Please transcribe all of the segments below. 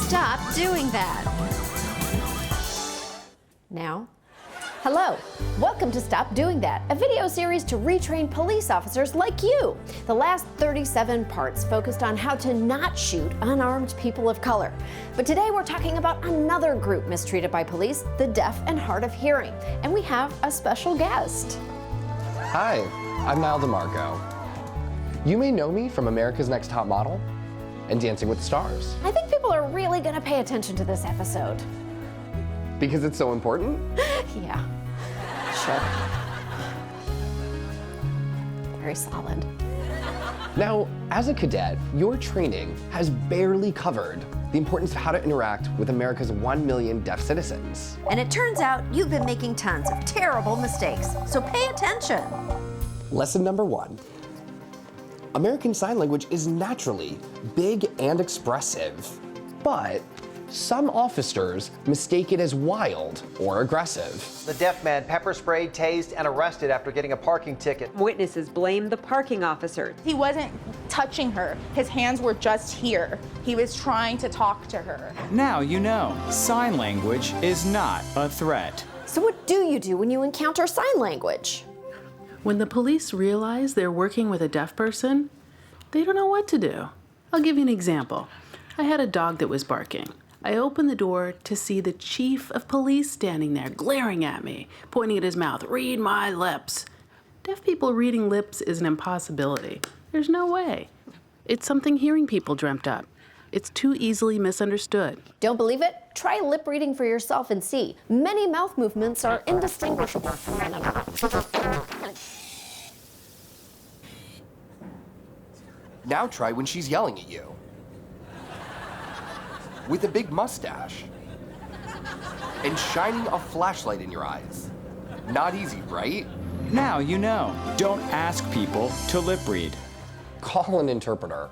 Stop doing that. Now, hello, welcome to Stop Doing That, a video series to retrain police officers like you. The last 37 parts focused on how to not shoot unarmed people of color. But today we're talking about another group mistreated by police, the deaf and hard of hearing. And we have a special guest. Hi, I'm Nyle DiMarco. You may know me from America's Next Top Model and Dancing with the Stars. I think people are really gonna pay attention to this episode. Because it's so important? Yeah, sure. Very solid. Now, as a cadet, your training has barely covered the importance of how to interact with America's 1 million deaf citizens. And it turns out you've been making tons of terrible mistakes, so pay attention. Lesson number 1. American Sign Language is naturally big and expressive, but some officers mistake it as wild or aggressive. The deaf man pepper sprayed, tased, and arrested after getting a parking ticket. Witnesses blame the parking officer. He wasn't touching her. His hands were just here. He was trying to talk to her. Now you know, sign language is not a threat. So what do you do when you encounter sign language? When the police realize they're working with a deaf person, they don't know what to do. I'll give you an example. I had a dog that was barking. I opened the door to see the chief of police standing there, glaring at me, pointing at his mouth. Read my lips. Deaf people reading lips is an impossibility. There's no way. It's something hearing people dreamt up. It's too easily misunderstood. Don't believe it? Try lip reading for yourself and see. Many mouth movements are indistinguishable from one another. Now try when she's yelling at you. With a big mustache. And shining a flashlight in your eyes. Not easy, right? Now you know. Don't ask people to lip read. Call an interpreter.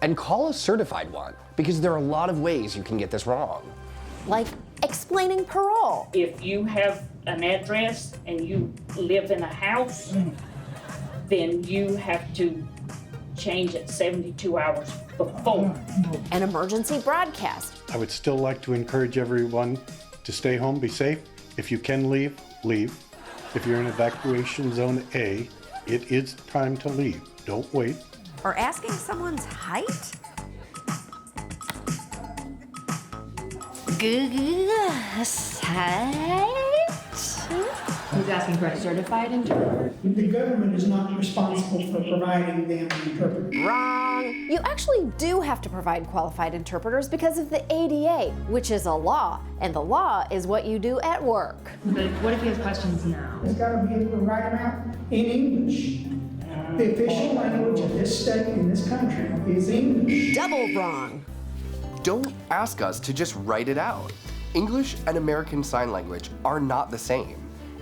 And call a certified one, because there are a lot of ways you can get this wrong. Like explaining parole. If you have an address and you live in a house, then you have to change it 72 hours before. An emergency broadcast. I would still like to encourage everyone to stay home, be safe. If you can leave, leave. If you're in evacuation zone A, it is time to leave. Don't wait. Or asking someone's height? Who's asking for a certified interpreter? The government is not responsible for providing them an interpreter. Wrong. You actually do have to provide qualified interpreters because of the ADA, which is a law, and the law is what you do at work. But what if he has questions now? It's got to be able to write them out in English. The official language of this state and this country is English. Double wrong. Don't ask us to just write it out. English and American Sign Language are not the same.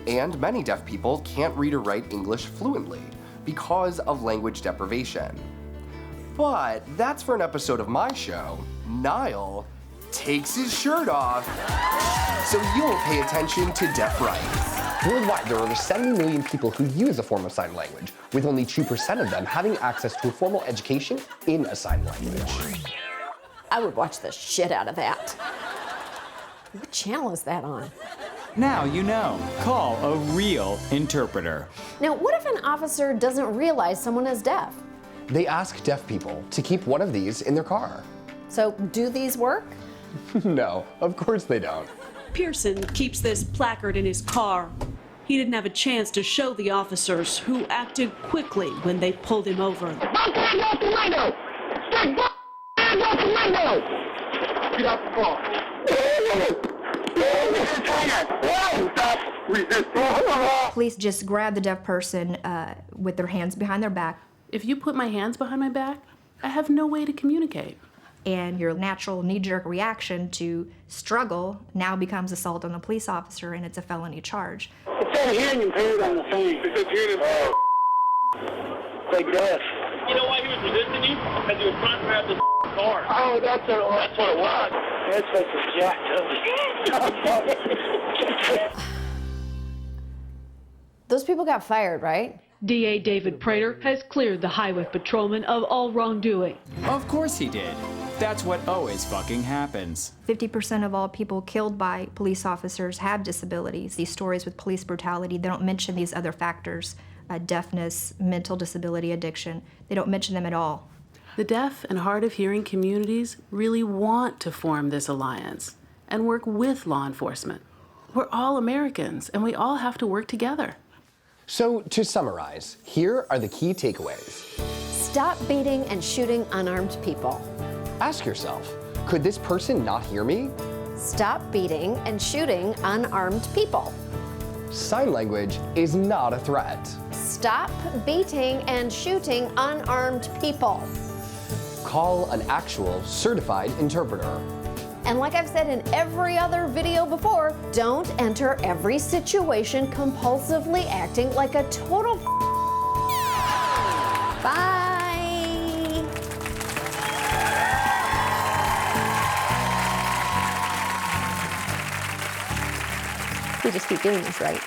And many deaf people can't read or write English fluently because of language deprivation. But that's for an episode of my show. Nyle takes his shirt off, so you'll pay attention to deaf rights. Worldwide, there are over 70 million people who use a form of sign language, with only 2% of them having access to a formal education in a sign language. I would watch the shit out of that. What channel is that on? Now you know. Call a real interpreter. Now, what if an officer doesn't realize someone is deaf? They ask deaf people to keep one of these in their car. So, do these work? No, of course they don't. Pearson keeps this placard in his car. He didn't have a chance to show the officers, who acted quickly when they pulled him over. Get out the car. Police just grab the deaf person with their hands behind their back. If you put my hands behind my back, I have no way to communicate. And your natural knee-jerk reaction to struggle now becomes assault on a police officer, and it's a felony charge. It said hearing impaired on the thing. It says hearing impaired. Like deaf. You know why he was resisting you? Because he was trying to grab the car. Oh, that's what it was. That's like a jacked up. Those people got fired, right? DA David Prater has cleared the highway patrolman of all wrongdoing. Of course he did. That's what always fucking happens. 50% of all people killed by police officers have disabilities. These stories with police brutality, they don't mention these other factors, deafness, mental disability, addiction. They don't mention them at all. The deaf and hard of hearing communities really want to form this alliance and work with law enforcement. We're all Americans, and we all have to work together. So, to summarize, here are the key takeaways. Stop beating and shooting unarmed people. Ask yourself, could this person not hear me? Stop beating and shooting unarmed people. Sign language is not a threat. Stop beating and shooting unarmed people. Call an actual certified interpreter. And like I've said in every other video before, don't enter every situation compulsively acting like a total Bye. We just keep doing this, right?